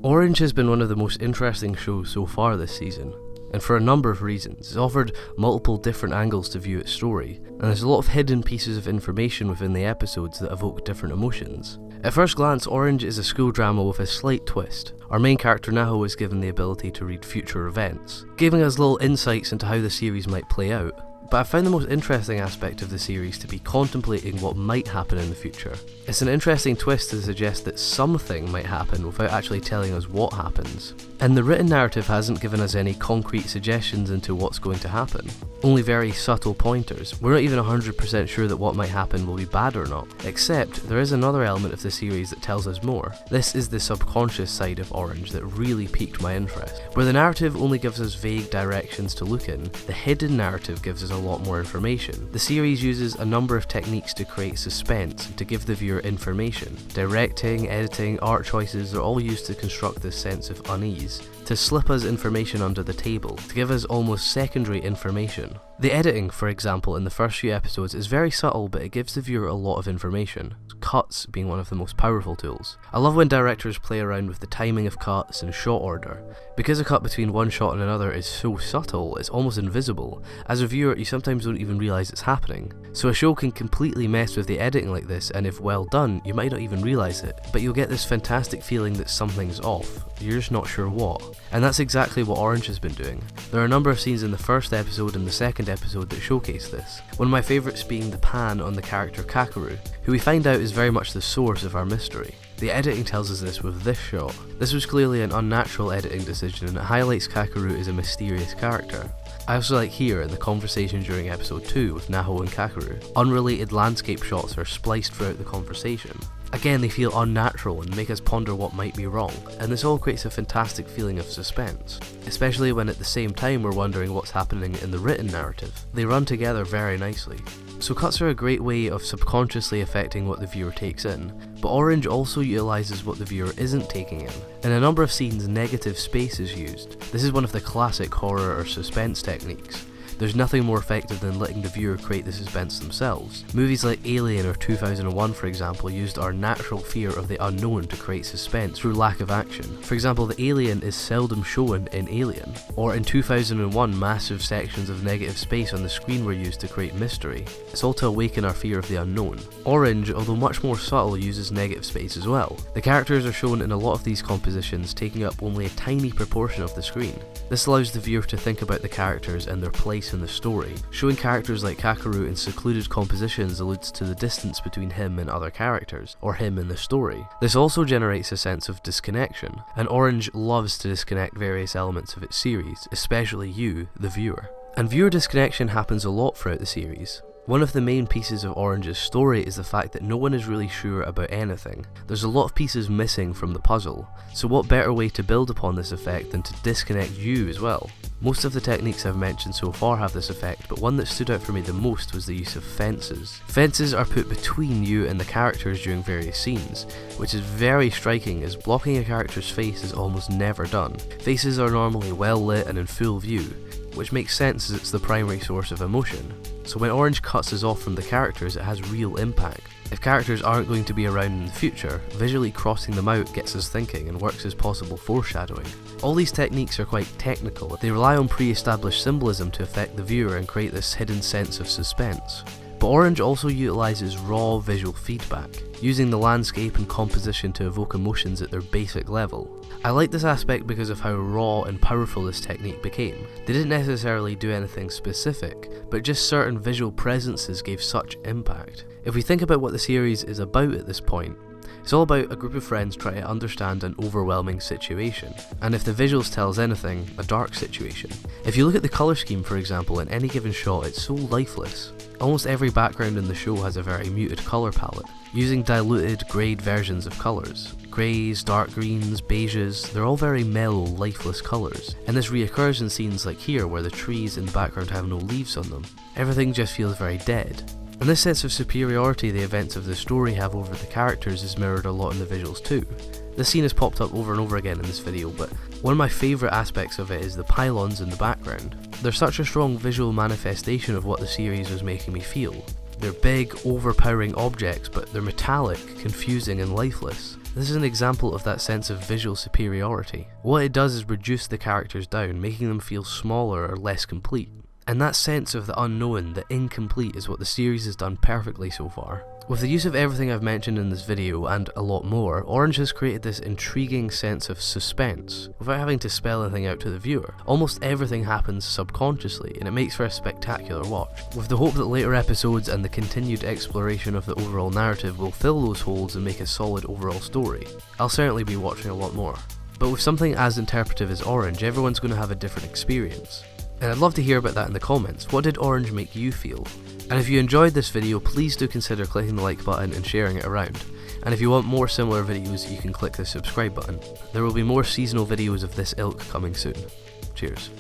Orange has been one of the most interesting shows so far this season, and for a number of reasons. It's offered multiple different angles to view its story, and there's a lot of hidden pieces of information within the episodes that evoke different emotions. At first glance, Orange is a school drama with a slight twist. Our main character Naho is given the ability to read future events, giving us little insights into how the series might play out. But I found the most interesting aspect of the series to be contemplating what might happen in the future. It's an interesting twist to suggest that something might happen without actually telling us what happens. And the written narrative hasn't given us any concrete suggestions into what's going to happen, only very subtle pointers. We're not even 100% sure that what might happen will be bad or not, except there is another element of the series that tells us more. This is the subconscious side of Orange that really piqued my interest. Where the narrative only gives us vague directions to look in, the hidden narrative gives us a lot more information. The series uses a number of techniques to create suspense and to give the viewer information. Directing, editing, art choices are all used to construct this sense of unease, to slip us information under the table, to give us almost secondary information. The editing, for example, in the first few episodes is very subtle, but it gives the viewer a lot of information, cuts being one of the most powerful tools. I love when directors play around with the timing of cuts and shot order. Because a cut between one shot and another is so subtle, it's almost invisible. As a viewer, you sometimes don't even realise it's happening. So a show can completely mess with the editing like this, and if well done, you might not even realise it, but you'll get this fantastic feeling that something's off. You're just not sure what. And that's exactly what Orange has been doing. There are a number of scenes in the first episode and the second episode that showcase this. One of my favourites being the pan on the character Kakeru, who we find out is very much the source of our mystery. The editing tells us this with this shot. This was clearly an unnatural editing decision, and it highlights Kakeru as a mysterious character. I also like here in the conversation during episode 2 with Naho and Kakeru. Unrelated landscape shots are spliced throughout the conversation. Again, they feel unnatural and make us ponder what might be wrong, and this all creates a fantastic feeling of suspense, especially when at the same time we're wondering what's happening in the written narrative. They run together very nicely. So cuts are a great way of subconsciously affecting what the viewer takes in, but Orange also utilises what the viewer isn't taking in. In a number of scenes, negative space is used. This is one of the classic horror or suspense techniques. There's nothing more effective than letting the viewer create the suspense themselves. Movies like Alien or 2001, for example, used our natural fear of the unknown to create suspense through lack of action. For example, the alien is seldom shown in Alien, or in 2001, massive sections of negative space on the screen were used to create mystery. It's all to awaken our fear of the unknown. Orange, although much more subtle, uses negative space as well. The characters are shown in a lot of these compositions, taking up only a tiny proportion of the screen. This allows the viewer to think about the characters and their place in the story. Showing characters like Kakeru in secluded compositions alludes to the distance between him and other characters, or him and the story. This also generates a sense of disconnection, and Orange loves to disconnect various elements of its series, especially you, the viewer. And viewer disconnection happens a lot throughout the series. One of the main pieces of Orange's story is the fact that no one is really sure about anything. There's a lot of pieces missing from the puzzle, so what better way to build upon this effect than to disconnect you as well? Most of the techniques I've mentioned so far have this effect, but one that stood out for me the most was the use of fences. Fences are put between you and the characters during various scenes, which is very striking as blocking a character's face is almost never done. Faces are normally well lit and in full view, which makes sense as it's the primary source of emotion. So when Orange cuts us off from the characters, it has real impact. If characters aren't going to be around in the future, visually crossing them out gets us thinking and works as possible foreshadowing. All these techniques are quite technical. They rely on pre-established symbolism to affect the viewer and create this hidden sense of suspense. But Orange also utilises raw visual feedback, using the landscape and composition to evoke emotions at their basic level. I like this aspect because of how raw and powerful this technique became. They didn't necessarily do anything specific, but just certain visual presences gave such impact. If we think about what the series is about at this point, it's all about a group of friends trying to understand an overwhelming situation, and if the visuals tell us anything, a dark situation. If you look at the colour scheme, for example, in any given shot, it's so lifeless. Almost every background in the show has a very muted colour palette, using diluted, greyed versions of colours. Greys, dark greens, beiges, they're all very mellow, lifeless colours, and this reoccurs in scenes like here where the trees in the background have no leaves on them. Everything just feels very dead. And this sense of superiority the events of the story have over the characters is mirrored a lot in the visuals too. This scene has popped up over and over again in this video, but one of my favourite aspects of it is the pylons in the background. They're such a strong visual manifestation of what the series was making me feel. They're big, overpowering objects, but they're metallic, confusing and lifeless. This is an example of that sense of visual superiority. What it does is reduce the characters down, making them feel smaller or less complete. And that sense of the unknown, the incomplete, is what the series has done perfectly so far. With the use of everything I've mentioned in this video, and a lot more, Orange has created this intriguing sense of suspense, without having to spell anything out to the viewer. Almost everything happens subconsciously, and it makes for a spectacular watch, with the hope that later episodes and the continued exploration of the overall narrative will fill those holes and make a solid overall story. I'll certainly be watching a lot more. But with something as interpretive as Orange, everyone's going to have a different experience. And I'd love to hear about that in the comments. What did Orange make you feel? And if you enjoyed this video, please do consider clicking the like button and sharing it around. And if you want more similar videos, you can click the subscribe button. There will be more seasonal videos of this ilk coming soon. Cheers.